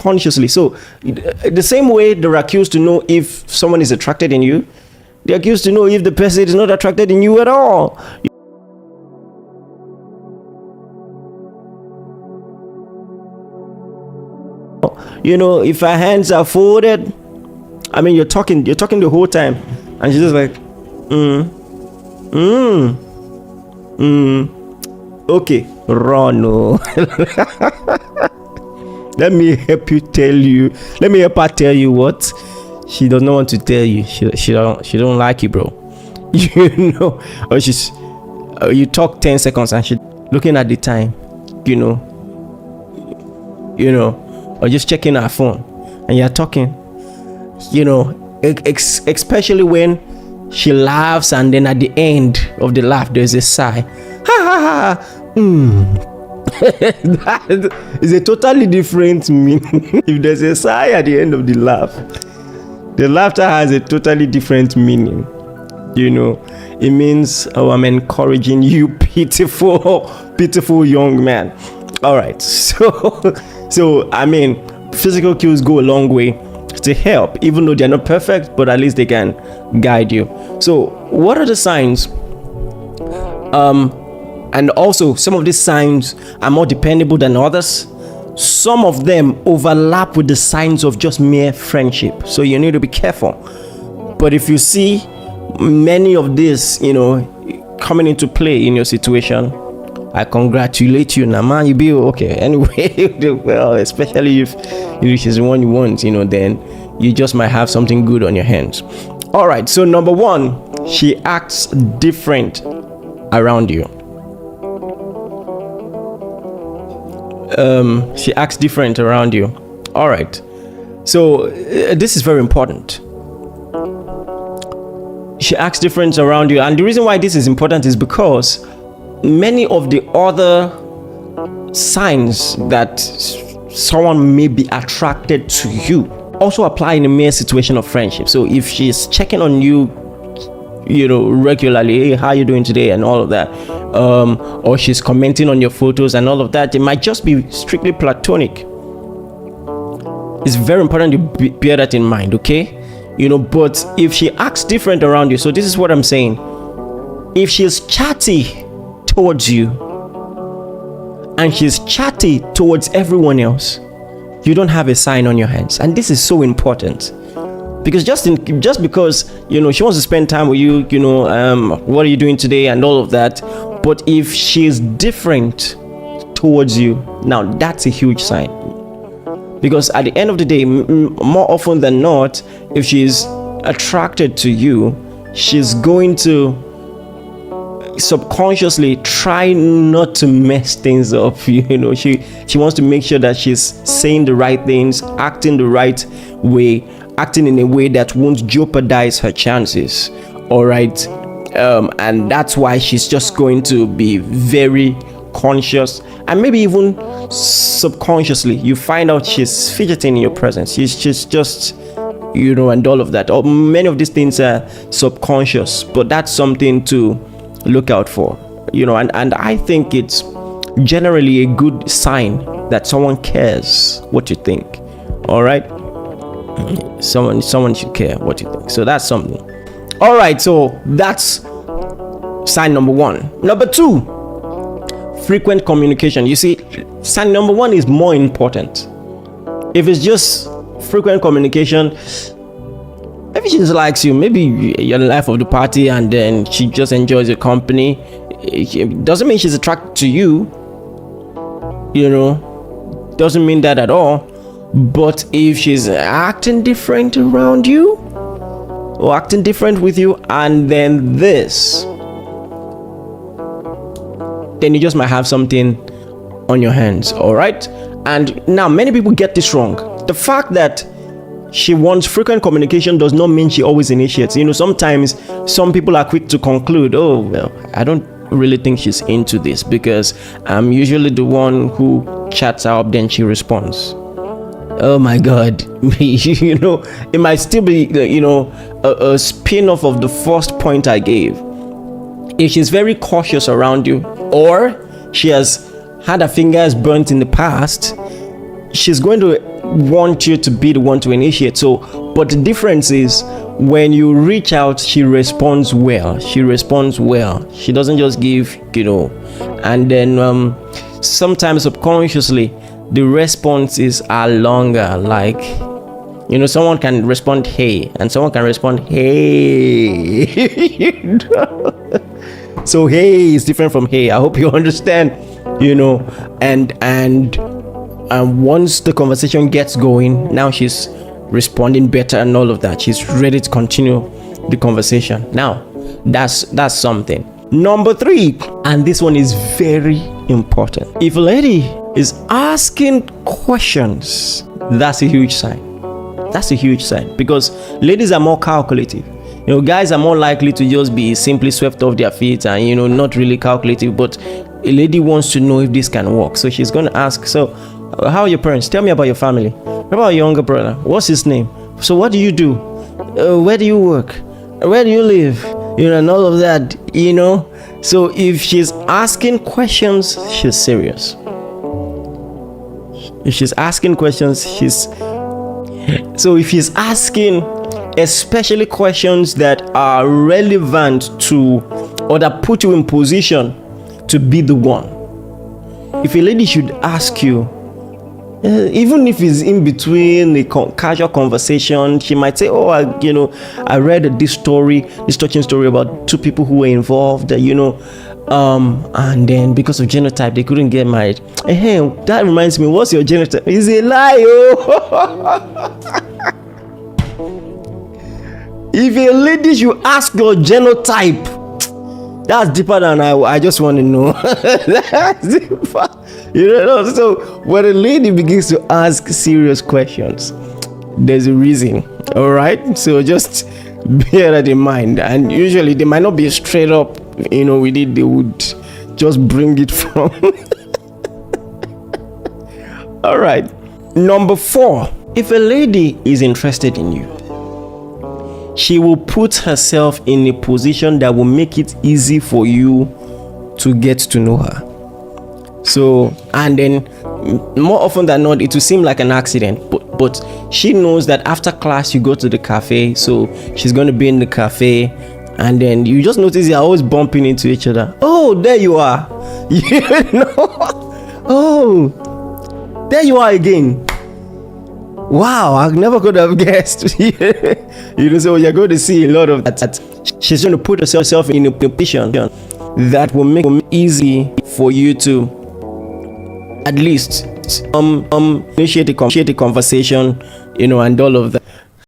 subconsciously. So the same way they're accused to know if someone is attracted in you, they're accused to know if the person is not attracted in you at all. You know, if her hands are folded, I mean, you're talking the whole time, and she's just like, okay, run. No. Let me help her tell you what she does not want to tell you. She don't like you, bro. You know, or you talk 10 seconds and she's looking at the time, you know, or just checking her phone, and you're talking, you know, especially when she laughs, and then at the end of the laugh there's a sigh. Ha ha ha. That is a totally different meaning. If there's a sigh at the end of the laugh, the laughter has a totally different meaning. You know, it means, oh, I'm encouraging you, pitiful young man. All right, so I mean, physical cues go a long way to help, even though they're not perfect, but at least they can guide you. So what are the signs? And also, some of these signs are more dependable than others. Some of them overlap with the signs of just mere friendship, so you need to be careful. But if you see many of these, you know, coming into play in your situation, I congratulate you, now, man. You be okay. Anyway, well, especially if she's the one you want, you know, then you just might have something good on your hands. All right. So number one, she acts different around you. She acts different around you. All right. So this is very important. She acts different around you, and the reason why this is important is because many of the other signs that someone may be attracted to you also apply in a mere situation of friendship. So if she's checking on you, you know, regularly, hey, how you doing today, and all of that, or she's commenting on your photos and all of that, it might just be strictly platonic. It's very important to bear that in mind, okay? You know, but if she acts different around you, so this is what I'm saying. If she's chatty towards you and she's chatty towards everyone else, you don't have a sign on your hands. And this is so important, because just because, you know, she wants to spend time with you, you know, what are you doing today and all of that, but if she's different towards you, now that's a huge sign. Because at the end of the day, more often than not, if she's attracted to you, she's going to subconsciously try not to mess things up. You know, she wants to make sure that she's saying the right things, acting the right way, acting in a way that won't jeopardize her chances. All right, and that's why she's just going to be very conscious, and maybe even subconsciously you find out she's fidgeting in your presence. She's just, you know, and all of that. Or many of these things are subconscious, but that's something to look out for, you know. And I think it's generally a good sign that someone cares what you think. All right, someone should care what you think. So that's something. All right, so that's sign number one. Number two, frequent communication. You see, sign number one is more important. If it's just frequent communication, maybe she just likes you, maybe you're the life of the party, and then she just enjoys your company. It doesn't mean she's attracted to you, you know, doesn't mean that at all. But if she's acting different around you, or acting different with you, and then this, then you just might have something on your hands. All right. And now many people get this wrong. The fact that she wants frequent communication does not mean she always initiates. You know, sometimes some people are quick to conclude, oh, well, I don't really think she's into this because I'm usually the one who chats her up, then she responds. Oh my God. You know, it might still be, you know, a spin-off of the first point I gave. If she's very cautious around you, or she has had her fingers burnt in the past, she's going to want you to be the one to initiate. So, but the difference is when you reach out, she responds well. She doesn't just give, and then sometimes subconsciously the responses are longer. Like, someone can respond hey, and someone can respond hey. So hey is different from hey. I hope you understand. And once the conversation gets going, now she's responding better and all of that. She's ready to continue the conversation. Now, that's something. Number 3, and this one is very important. If a lady is asking questions, that's a huge sign. Because ladies are more calculative. Guys are more likely to just be simply swept off their feet and not really calculative, but a lady wants to know if this can work. So she's going to ask, so how are your parents? Tell me about your family. What about your younger brother? What's his name? So what do you do? Where do you work? Where do you live? And all of that, So if she's asking questions, she's serious. If she's asking questions, so if she's asking especially questions that are relevant to, or that put you in position to be the one. If a lady should ask you, even if it's in between a casual conversation, she might say, oh, I read this touching story about 2 people who were involved, and then because of genotype, they couldn't get married. Hey, that reminds me, what's your genotype? It's a lie, If a lady should ask your genotype, that's deeper than I just want to know. That's deeper. So when a lady begins to ask serious questions, there's a reason. All right, so just bear that in mind. And usually they might not be straight up, with it. They would just bring it from. All right. Number 4, if a lady is interested in you, she will put herself in a position that will make it easy for you to get to know her. So, and then more often than not, it will seem like an accident, but she knows that after class you go to the cafe, so she's going to be in the cafe, and then you just notice you're always bumping into each other. Oh, there you are. Oh, there you are again. Wow, I never could have guessed. So you're going to see a lot of that. She's going to put herself in a position that will make it easy for you to at least initiate a conversation, and all of that.